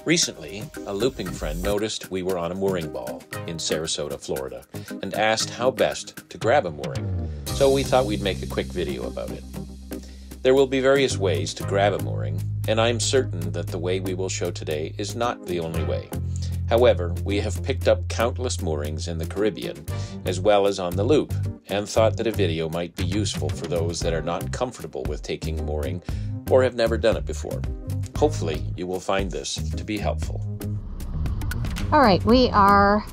Recently, a looping friend noticed we were on a mooring ball in Sarasota, Florida, and asked how best to grab a mooring, so we thought we'd make a quick video about it. There will be various ways to grab a mooring, and I'm certain that the way we will show today is not the only way. However, we have picked up countless moorings in the Caribbean, as well as on the loop, and thought that a video might be useful for those that are not comfortable with taking a mooring or have never done it before. Hopefully, you will find this to be helpful. All right, we are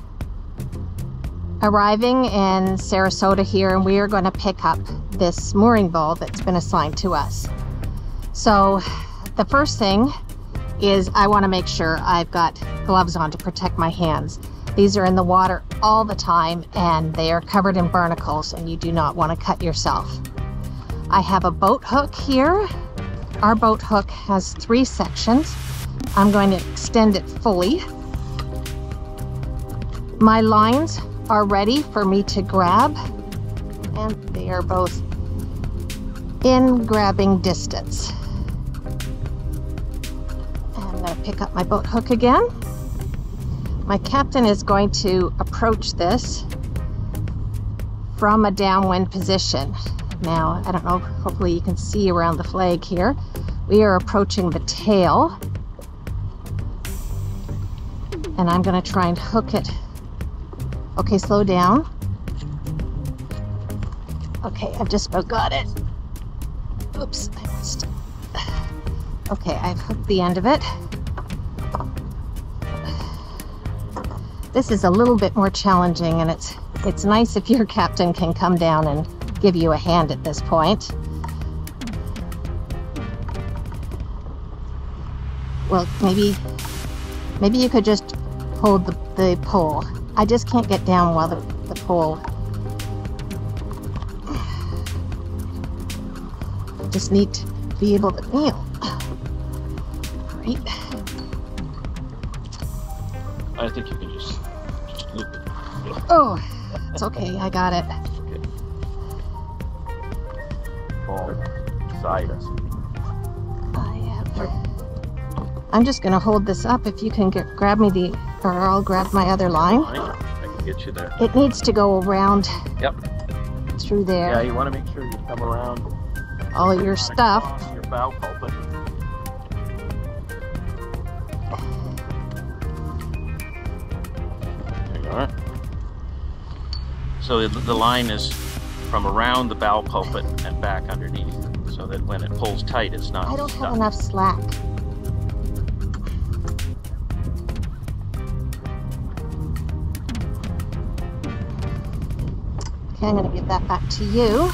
arriving in Sarasota here, and we are going to pick up this mooring ball that's been assigned to us. So the first thing is I want to make sure I've got gloves on to protect my hands. These are in the water all the time and they are covered in barnacles, and you do not want to cut yourself. I have a boat hook here. Our boat hook has 3 sections. I'm going to extend it fully. My lines are ready for me to grab, and they are both in grabbing distance. I'm going to pick up my boat hook again. My captain is going to approach this from a downwind position. Now, I don't know, hopefully you can see around the flag here. We are approaching the tail, and I'm going to try and hook it. Okay, slow down. Okay, I've just about got it. Oops, I missed. Okay, I've hooked the end of it. This is a little bit more challenging, and it's nice if your captain can come down and give you a hand at this point. Well, maybe you could just hold the pole. I just can't get down while the pole. Just need to be able to kneel. Right. I think you can just loop it. Oh, it's okay. I got it. Okay. Ball side us. I'm just going to hold this up. If you can grab me or I'll grab my other line. I can get you there. It needs to go around. Yep. Through there. Yeah, you want to make sure you come around all your stuff. Your bow pulpit. There you are. So the line is from around the bow pulpit and back underneath, so that when it pulls tight, it's not I don't stuck. have enough slack. Okay, I'm going to give that back to you,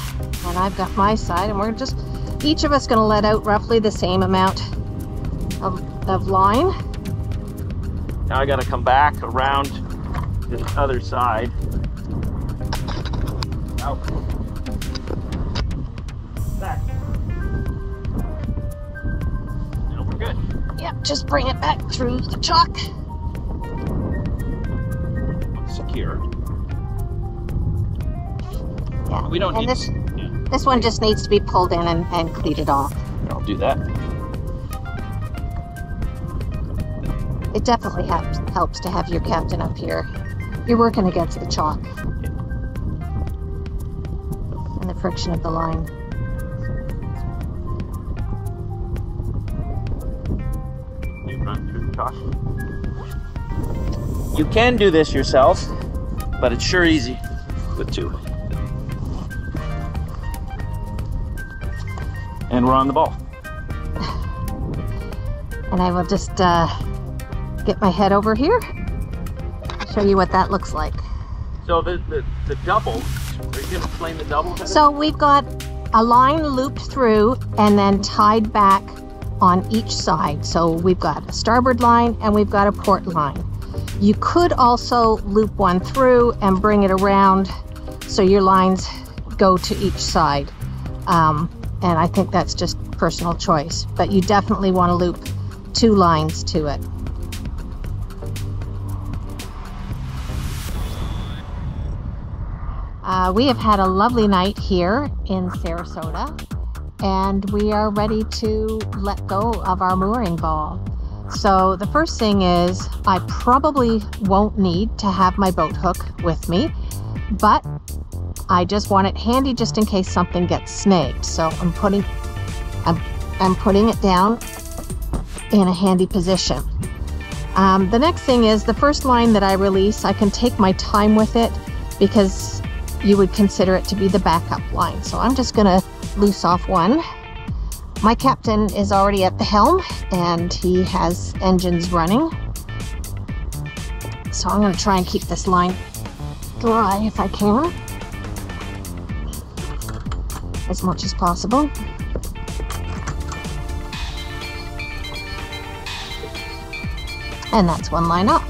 and I've got my side, and we're just each of us going to let out roughly the same amount of line. Now I got to come back around the other side. Out. Back. Now we're good. Yep, just bring it back through the chalk. Secure. Yeah. We don't and need this one just needs to be pulled in and cleated off. I'll do that. It definitely helps to have your captain up here. You're working against the chalk and the friction of the line. You run through the chalk. You can do this yourself, but it's sure easy with 2. And we're on the ball. And I will just get my head over here, show you what that looks like. So the double, are you going to explain the double? So we've got a line looped through and then tied back on each side. So we've got a starboard line and we've got a port line. You could also loop one through and bring it around so your lines go to each side. And I think that's just personal choice, but you definitely want to loop 2 lines to it. We have had a lovely night here in Sarasota, and we are ready to let go of our mooring ball. So the first thing is I probably won't need to have my boat hook with me, but I just want it handy just in case something gets snagged. So I'm putting it down in a handy position. The next thing is the first line that I release, I can take my time with it because you would consider it to be the backup line. So I'm just gonna loose off one. My captain is already at the helm and he has engines running. So I'm gonna try and keep this line dry if I can, as much as possible. And that's one line up.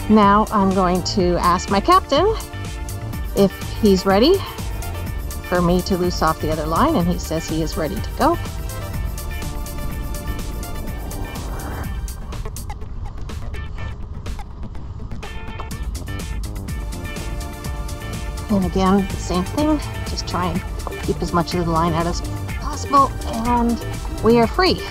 Now I'm going to ask my captain if he's ready for me to loose off the other line, and he says he is ready to go. And again, same thing, just try and keep as much of the line out as possible, and we are free.